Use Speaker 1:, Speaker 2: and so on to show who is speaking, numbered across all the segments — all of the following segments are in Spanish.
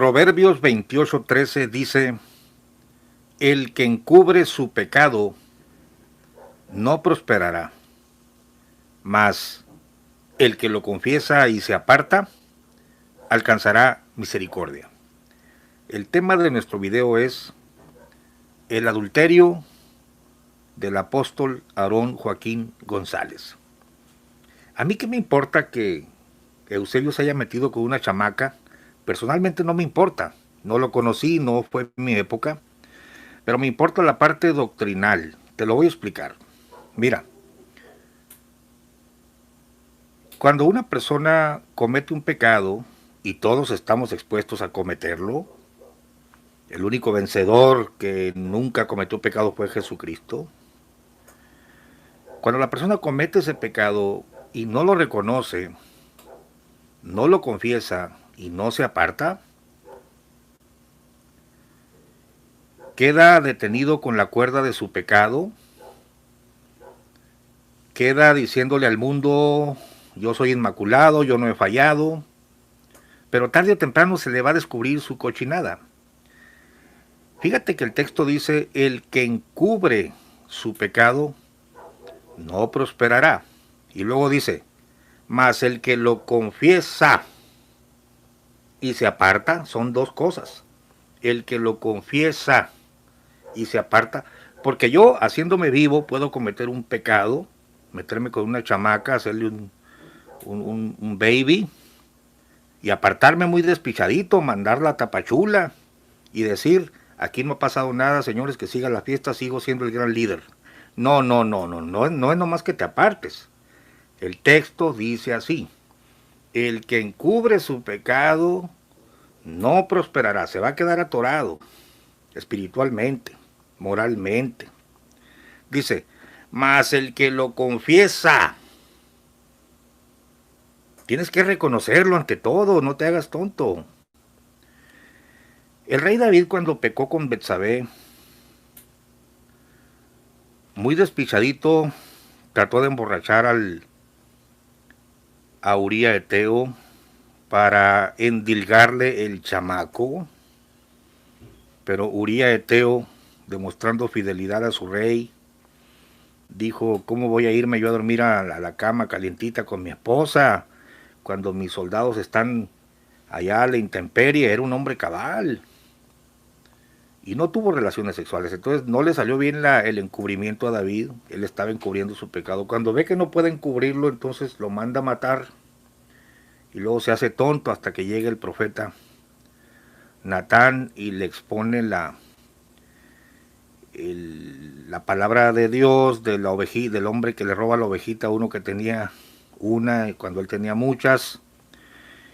Speaker 1: Proverbios 28:13 dice, el que encubre su pecado no prosperará, mas el que lo confiesa y se aparta alcanzará misericordia. El tema de nuestro video es el adulterio del apóstol Aarón Joaquín González. A mí qué me importa que Eusebio se haya metido con una chamaca. Personalmente no me importa, no lo conocí, no fue mi época, pero me importa la parte doctrinal. Te lo voy a explicar. Mira, cuando una persona comete un pecado, y todos estamos expuestos a cometerlo, el único vencedor que nunca cometió pecado fue Jesucristo. Cuando la persona comete ese pecado y no lo reconoce, no lo confiesa y no se aparta, queda detenido con la cuerda de su pecado, queda diciéndole al mundo, yo soy inmaculado, yo no he fallado, pero tarde o temprano se le va a descubrir su cochinada. Fíjate que el texto dice, el que encubre su pecado no prosperará. Y luego dice, mas el que lo confiesa y se aparta, son dos cosas. El que lo confiesa y se aparta, porque yo haciéndome vivo puedo cometer un pecado, meterme con una chamaca, hacerle un baby y apartarme muy despichadito, mandarla a Tapachula y decir, aquí no ha pasado nada, señores, que siga la fiesta, sigo siendo el gran líder. No es nomás que te apartes. El texto dice así, el que encubre su pecado no prosperará, se va a quedar atorado espiritualmente, moralmente. Dice, mas el que lo confiesa, tienes que reconocerlo ante todo, no te hagas tonto. El rey David cuando pecó con Betsabé, muy despichadito, trató de emborrachar a Uría Eteo para endilgarle el chamaco, pero Uría Eteo, demostrando fidelidad a su rey, dijo, ¿cómo voy a irme yo a dormir a la cama calientita con mi esposa cuando mis soldados están allá a la intemperie? Era un hombre cabal y no tuvo relaciones sexuales, entonces no le salió bien el encubrimiento a David. Él estaba encubriendo su pecado. Cuando ve que no puede encubrirlo, entonces lo manda a matar y luego se hace tonto hasta que llega el profeta Natán y le expone la palabra de Dios de la ovejita, del hombre que le roba la ovejita a uno que tenía una y cuando él tenía muchas.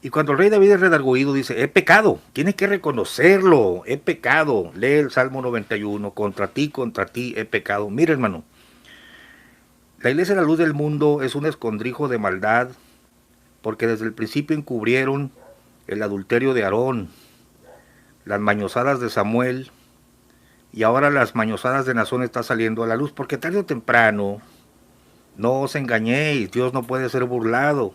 Speaker 1: Y cuando el rey David es redarguido dice, he pecado, tienes que reconocerlo, he pecado. Lee el Salmo 91, contra ti he pecado. Mira, hermano, la iglesia de la luz del mundo es un escondrijo de maldad, porque desde el principio encubrieron el adulterio de Aarón, las mañosadas de Samuel, y ahora las mañosadas de Nazón está saliendo a la luz, porque tarde o temprano, no os engañéis, Dios no puede ser burlado.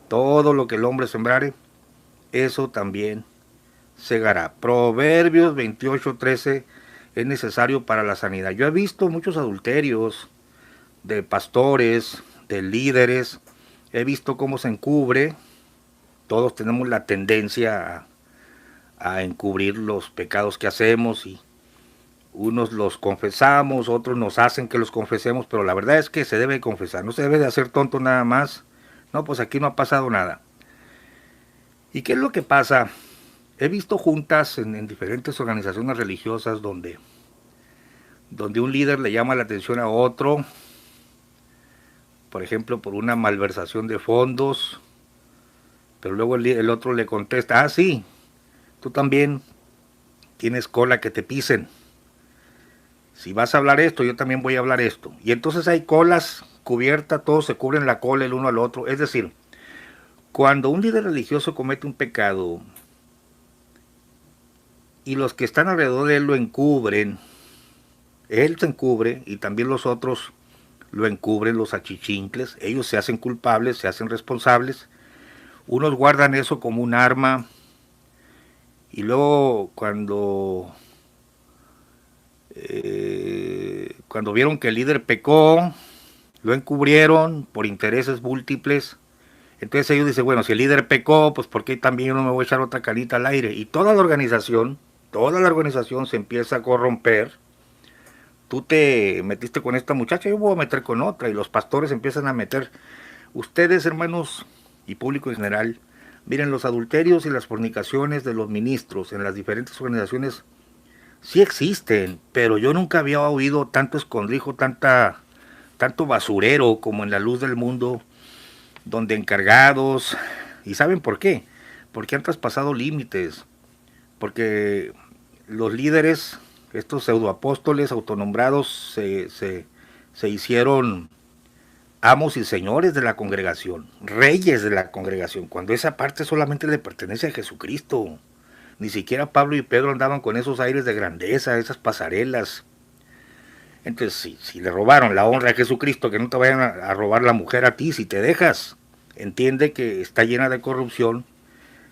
Speaker 1: Todo lo que el hombre sembrare, eso también segará. Proverbios 28:13 es necesario para la sanidad. Yo he visto muchos adulterios de pastores, de líderes, he visto cómo se encubre. Todos tenemos la tendencia a encubrir los pecados que hacemos y unos los confesamos, otros nos hacen que los confesemos, pero la verdad es que se debe confesar, no se debe de hacer tonto nada más. No, pues aquí no ha pasado nada. ¿Y qué es lo que pasa? He visto juntas en diferentes organizaciones religiosas donde un líder le llama la atención a otro, por ejemplo, por una malversación de fondos, pero luego el otro le contesta, ah, sí, tú también tienes cola que te pisen. Si vas a hablar esto, yo también voy a hablar esto. Y entonces hay colas cubiertas, todos se cubren la cola el uno al otro. Es decir, cuando un líder religioso comete un pecado y los que están alrededor de él lo encubren, él se encubre y también los otros lo encubren, los achichincles, ellos se hacen culpables, se hacen responsables, unos guardan eso como un arma Y luego cuando vieron que el líder pecó, lo encubrieron por intereses múltiples. Entonces ellos dicen, bueno, si el líder pecó, pues ¿por qué también yo no me voy a echar otra canita al aire? Y toda la organización se empieza a corromper. Tú te metiste con esta muchacha, yo me voy a meter con otra. Y los pastores empiezan a meter. Ustedes, hermanos, y público en general, miren, los adulterios y las fornicaciones de los ministros en las diferentes organizaciones sí existen, pero yo nunca había oído tanto escondrijo, tanto basurero como en la luz del mundo, donde encargados, ¿y saben por qué? Porque han traspasado límites, porque los líderes, estos pseudoapóstoles autonombrados, se hicieron amos y señores de la congregación, reyes de la congregación, cuando esa parte solamente le pertenece a Jesucristo. Ni siquiera Pablo y Pedro andaban con esos aires de grandeza, esas pasarelas. Entonces, si le robaron la honra a Jesucristo, que no te vayan a robar la mujer a ti si te dejas. Entiende que está llena de corrupción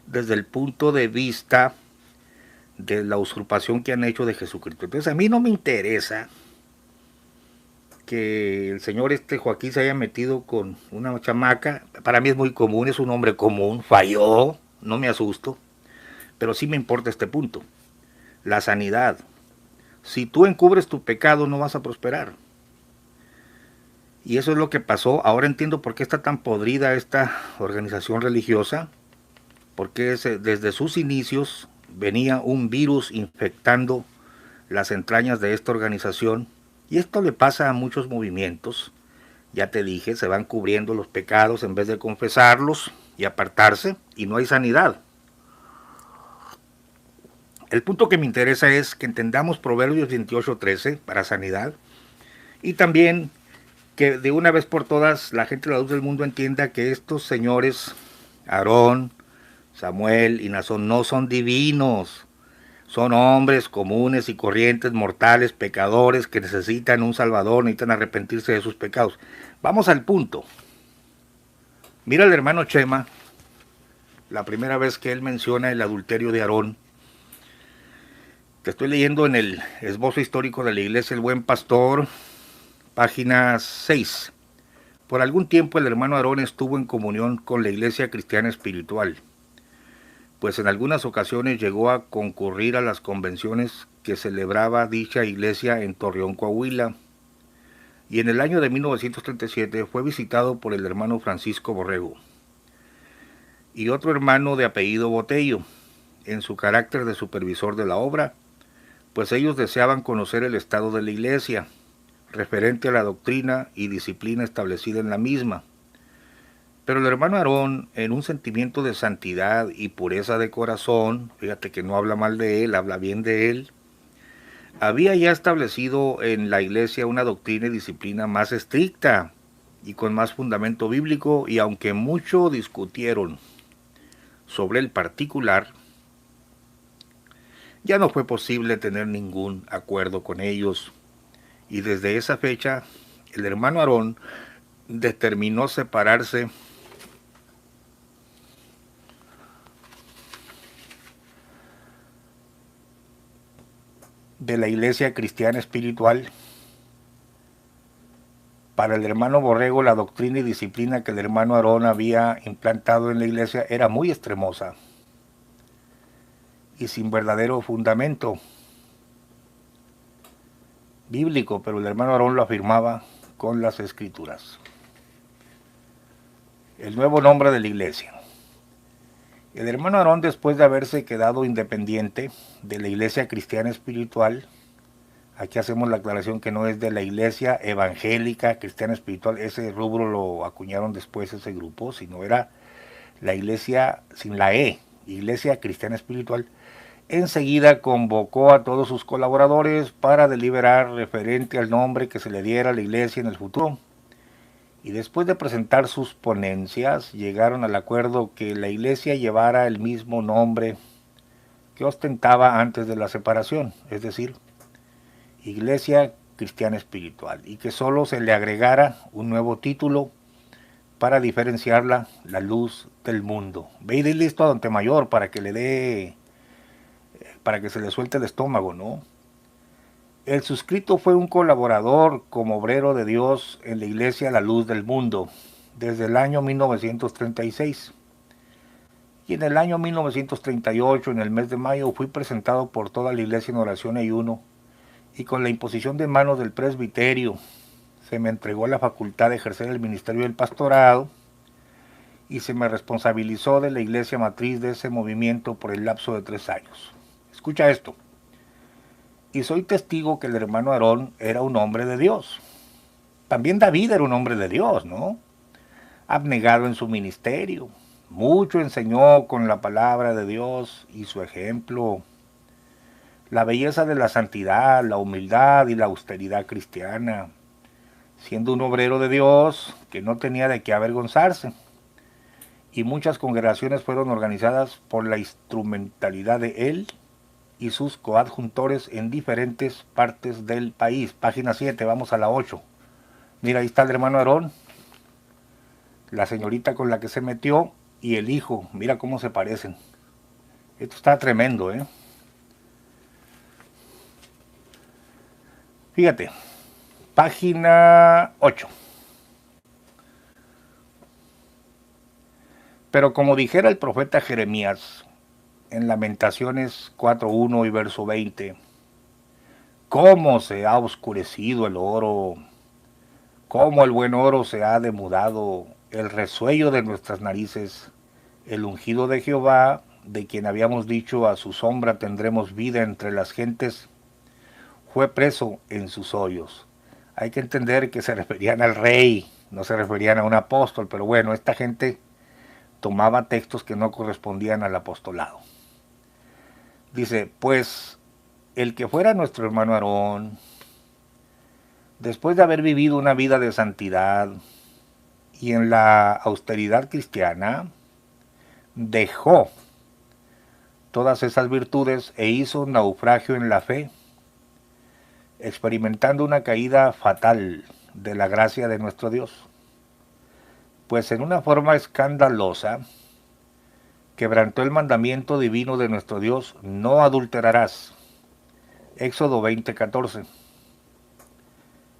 Speaker 1: desde el punto de vista de la usurpación que han hecho de Jesucristo. Entonces, a mí no me interesa que el señor Joaquín se haya metido con una chamaca. Para mí es muy común, es un hombre común, falló, no me asusto. Pero sí me importa este punto, la sanidad. Si tú encubres tu pecado no vas a prosperar. Y eso es lo que pasó. Ahora entiendo por qué está tan podrida esta organización religiosa, porque desde sus inicios venía un virus infectando las entrañas de esta organización. Y esto le pasa a muchos movimientos. Ya te dije, se van cubriendo los pecados en vez de confesarlos y apartarse, y no hay sanidad. El punto que me interesa es que entendamos Proverbios 28:13 para sanidad, y también que de una vez por todas la gente de la luz del mundo entienda que estos señores, Aarón, Samuel y Nazón, no son divinos, son hombres comunes y corrientes, mortales, pecadores, que necesitan un salvador, necesitan arrepentirse de sus pecados. Vamos al punto. Mira el hermano Chema, la primera vez que él menciona el adulterio de Aarón. Te estoy leyendo en el esbozo histórico de la iglesia El Buen Pastor, página 6. Por algún tiempo el hermano Aarón estuvo en comunión con la iglesia cristiana espiritual, pues en algunas ocasiones llegó a concurrir a las convenciones que celebraba dicha iglesia en Torreón, Coahuila, y en el año de 1937 fue visitado por el hermano Francisco Borrego y otro hermano de apellido Botello, en su carácter de supervisor de la obra, pues ellos deseaban conocer el estado de la iglesia, referente a la doctrina y disciplina establecida en la misma. Pero el hermano Aarón, en un sentimiento de santidad y pureza de corazón, fíjate que no habla mal de él, habla bien de él, había ya establecido en la iglesia una doctrina y disciplina más estricta y con más fundamento bíblico, y aunque mucho discutieron sobre el particular, ya no fue posible tener ningún acuerdo con ellos. Y desde esa fecha, el hermano Aarón determinó separarse de la iglesia cristiana espiritual. Para el hermano Borrego, la doctrina y disciplina que el hermano Aarón había implantado en la iglesia era muy extremosa y sin verdadero fundamento bíblico, pero el hermano Aarón lo afirmaba con las escrituras. El nuevo nombre de la iglesia. El hermano Aarón, después de haberse quedado independiente de la iglesia cristiana espiritual, aquí hacemos la aclaración que no es de la iglesia evangélica cristiana espiritual, ese rubro lo acuñaron después ese grupo, sino era la iglesia sin la E, iglesia cristiana espiritual. Enseguida convocó a todos sus colaboradores para deliberar referente al nombre que se le diera a la iglesia en el futuro. Y después de presentar sus ponencias, llegaron al acuerdo que la iglesia llevara el mismo nombre que ostentaba antes de la separación, es decir, Iglesia Cristiana Espiritual, y que solo se le agregara un nuevo título para diferenciarla, la luz del mundo. Ve y listo a Don Temayor para que le dé para que se le suelte el estómago, ¿no? El suscrito fue un colaborador como obrero de Dios en la Iglesia La Luz del Mundo desde el año 1936. Y en el año 1938, en el mes de mayo, fui presentado por toda la iglesia en oración y ayuno, y con la imposición de manos del presbiterio se me entregó la facultad de ejercer el ministerio del pastorado y se me responsabilizó de la iglesia matriz de ese movimiento por el lapso de 3 años. Escucha esto. Y soy testigo que el hermano Aarón era un hombre de Dios. También David era un hombre de Dios, ¿no? Abnegado en su ministerio. Mucho enseñó con la palabra de Dios y su ejemplo. La belleza de la santidad, la humildad y la austeridad cristiana. Siendo un obrero de Dios que no tenía de qué avergonzarse. Y muchas congregaciones fueron organizadas por la instrumentalidad de él y sus coadjuntores en diferentes partes del país. Página 7, vamos a la 8. Mira, ahí está el hermano Aarón, la señorita con la que se metió y el hijo. Mira cómo se parecen. Esto está tremendo, ¿eh? Fíjate, página 8. Pero como dijera el profeta Jeremías en Lamentaciones 4:1 y verso 20, cómo se ha oscurecido el oro, cómo el buen oro se ha demudado, el resuello de nuestras narices, el ungido de Jehová, de quien habíamos dicho a su sombra tendremos vida entre las gentes, fue preso en sus hoyos. Hay que entender que se referían al rey, no se referían a un apóstol, pero bueno, esta gente tomaba textos que no correspondían al apostolado. Dice, pues el que fuera nuestro hermano Aarón, después de haber vivido una vida de santidad y en la austeridad cristiana, dejó todas esas virtudes e hizo un naufragio en la fe, experimentando una caída fatal de la gracia de nuestro Dios. Pues en una forma escandalosa, quebrantó el mandamiento divino de nuestro Dios, no adulterarás. Éxodo 20:14.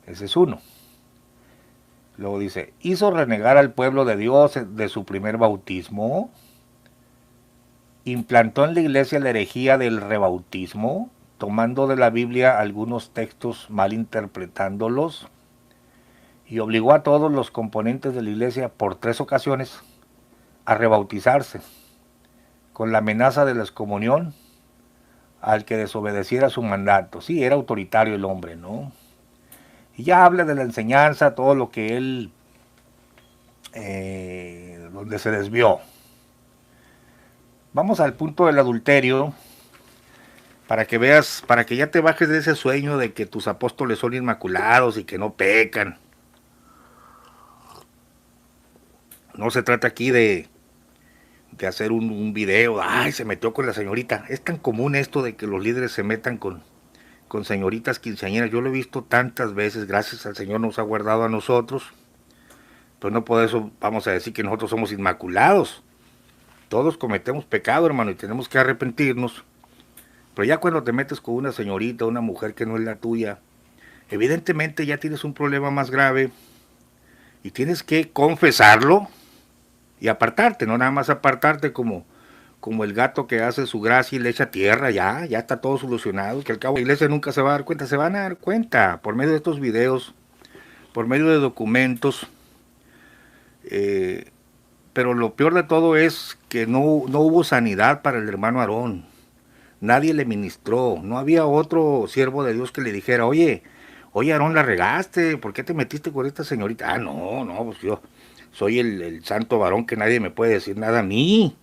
Speaker 1: Ese es uno. Luego dice, hizo renegar al pueblo de Dios de su primer bautismo, implantó en la iglesia la herejía del rebautismo, tomando de la Biblia algunos textos mal interpretándolos, y obligó a todos los componentes de la iglesia por 3 ocasiones a rebautizarse, con la amenaza de la excomunión al que desobedeciera su mandato. Sí, era autoritario el hombre, ¿no? Y ya habla de la enseñanza, todo lo que él, donde se desvió. Vamos al punto del adulterio, para que veas, para que ya te bajes de ese sueño de que tus apóstoles son inmaculados y que no pecan. No se trata aquí de hacer un video, ay, se metió con la señorita. Es tan común esto de que los líderes se metan con señoritas quinceañeras. Yo lo he visto tantas veces, gracias al Señor nos ha guardado a nosotros. Pero no por eso vamos a decir que nosotros somos inmaculados. Todos cometemos pecado, hermano, y tenemos que arrepentirnos. Pero ya cuando te metes con una señorita, una mujer que no es la tuya, evidentemente ya tienes un problema más grave y tienes que confesarlo y apartarte, no nada más apartarte como el gato que hace su gracia y le echa tierra, ya está todo solucionado, que al cabo la iglesia nunca se va a dar cuenta. Se van a dar cuenta por medio de estos videos, por medio de documentos, pero lo peor de todo es que no hubo sanidad para el hermano Aarón. Nadie le ministró, no había otro siervo de Dios que le dijera, oye Aarón, la regaste, ¿por qué te metiste con esta señorita? Ah, no, pues yo soy el santo varón que nadie me puede decir nada a mí.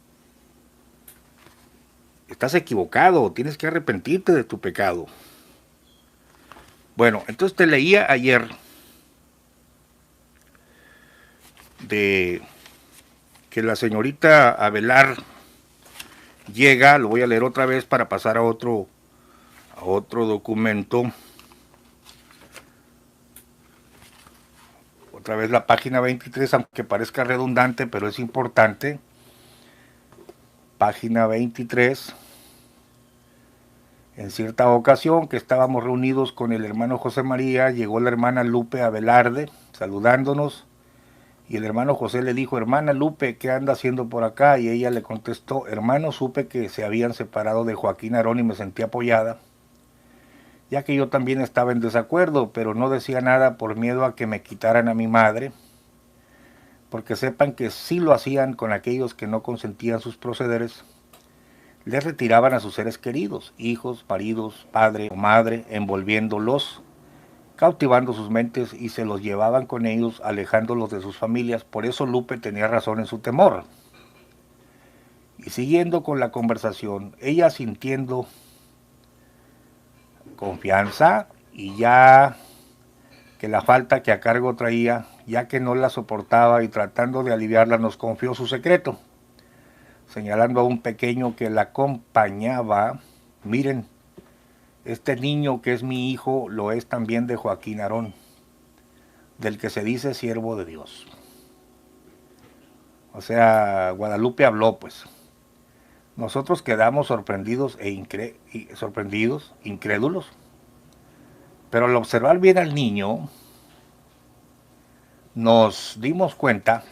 Speaker 1: Estás equivocado, tienes que arrepentirte de tu pecado. Bueno, entonces te leía ayer de que la señorita Avelar llega, lo voy a leer otra vez para pasar a otro documento. Otra vez la página 23, aunque parezca redundante, pero es importante. Página 23. En cierta ocasión que estábamos reunidos con el hermano José María, llegó la hermana Lupe Abelarde saludándonos y el hermano José le dijo, hermana Lupe, ¿qué anda haciendo por acá? Y ella le contestó, hermano, supe que se habían separado de Joaquín Aarón y me sentí apoyada, ya que yo también estaba en desacuerdo, pero no decía nada por miedo a que me quitaran a mi madre, porque sepan que sí lo hacían con aquellos que no consentían sus procederes, les retiraban a sus seres queridos, hijos, maridos, padre o madre, envolviéndolos, cautivando sus mentes y se los llevaban con ellos, alejándolos de sus familias. Por eso Lupe tenía razón en su temor. Y siguiendo con la conversación, ella sintiendo confianza y ya que la falta que a cargo traía, ya que no la soportaba y tratando de aliviarla, nos confió su secreto, señalando a un pequeño que la acompañaba. Miren, este niño que es mi hijo lo es también de Joaquín Aarón, del que se dice siervo de Dios. O sea, Guadalupe habló, pues. Nosotros quedamos sorprendidos sorprendidos, incrédulos, pero al observar bien al niño, nos dimos cuenta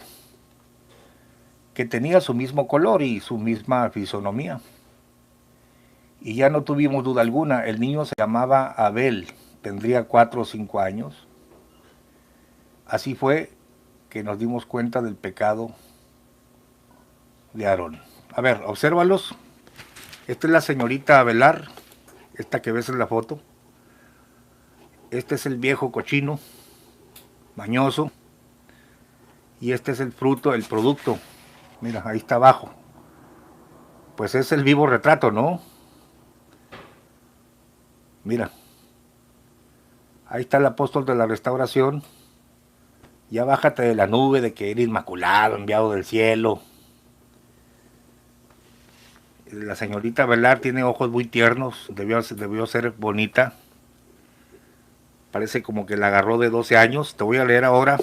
Speaker 1: que tenía su mismo color y su misma fisonomía. Y ya no tuvimos duda alguna, el niño se llamaba Abel, tendría 4 o 5 años. Así fue que nos dimos cuenta del pecado de Aarón. A ver, obsérvalos. Esta es la señorita Abelar, esta que ves en la foto. Este es el viejo cochino, mañoso. Y este es el fruto, el producto. Mira, ahí está abajo. Pues es el vivo retrato, ¿no? Mira. Ahí está el apóstol de la restauración. Ya bájate de la nube de que eres inmaculado, enviado del cielo. La señorita Velar tiene ojos muy tiernos, debió ser bonita. Parece como que la agarró de 12 años. Te voy a leer ahora.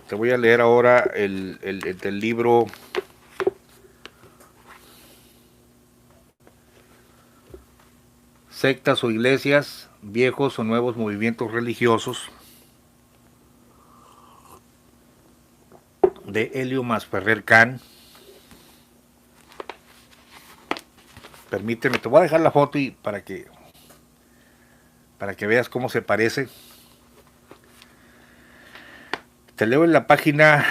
Speaker 1: El libro Sectas o Iglesias, Viejos o Nuevos Movimientos Religiosos, de Helio Masferrer Can. Permíteme, te voy a dejar la foto y para que veas cómo se parece. Te leo en la página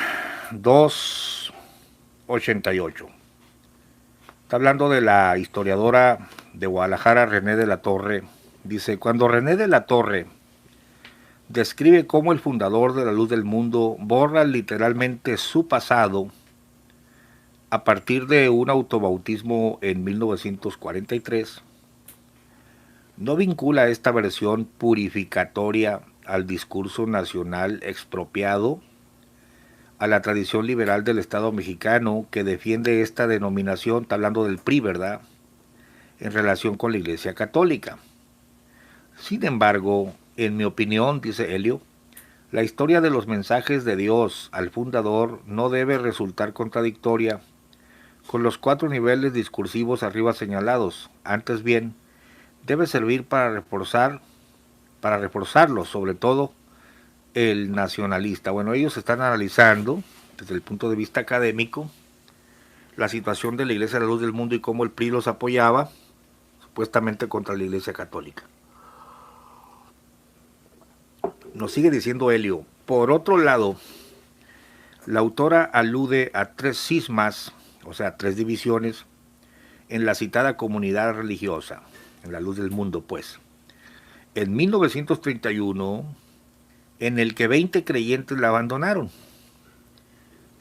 Speaker 1: 288. Está hablando de la historiadora de Guadalajara, René de la Torre. Dice, cuando René de la Torre describe cómo el fundador de la luz del mundo borra literalmente su pasado a partir de un autobautismo en 1943, no vincula esta versión purificatoria al discurso nacional expropiado, a la tradición liberal del Estado mexicano que defiende esta denominación, está hablando del PRI, ¿verdad?, en relación con la Iglesia Católica. Sin embargo, en mi opinión, dice Helio, la historia de los mensajes de Dios al fundador no debe resultar contradictoria con los 4 niveles discursivos arriba señalados. Antes bien, debe servir para reforzarlo, sobre todo el nacionalista. Bueno, ellos están analizando desde el punto de vista académico la situación de la Iglesia de la Luz del Mundo y cómo el PRI los apoyaba supuestamente contra la Iglesia Católica. Nos sigue diciendo Helio. Por otro lado, la autora alude a 3 cismas, o sea, 3 divisiones, en la citada comunidad religiosa, en la Luz del Mundo, pues. En 1931, en el que 20 creyentes la abandonaron.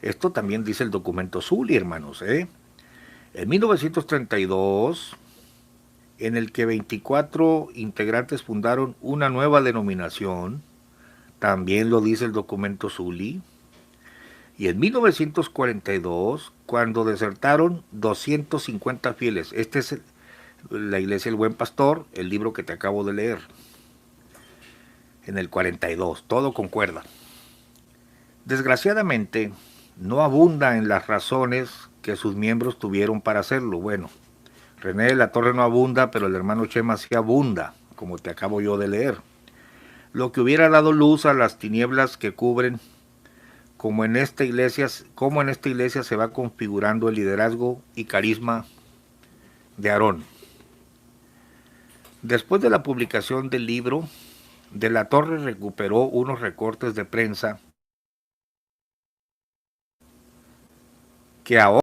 Speaker 1: Esto también dice el documento Zuli, hermanos, ¿eh? En 1932, en el que 24 integrantes fundaron una nueva denominación, también lo dice el documento Zuli. Y en 1942, cuando desertaron 250 fieles. Este es la Iglesia del Buen Pastor, el libro que te acabo de leer. En el 42, todo concuerda. Desgraciadamente, no abunda en las razones que sus miembros tuvieron para hacerlo. Bueno, René de la Torre no abunda, pero el hermano Chema sí abunda, como te acabo yo de leer. Lo que hubiera dado luz a las tinieblas que cubren, como en esta iglesia se va configurando el liderazgo y carisma de Aarón. Después de la publicación del libro, de la Torre recuperó unos recortes de prensa que ahora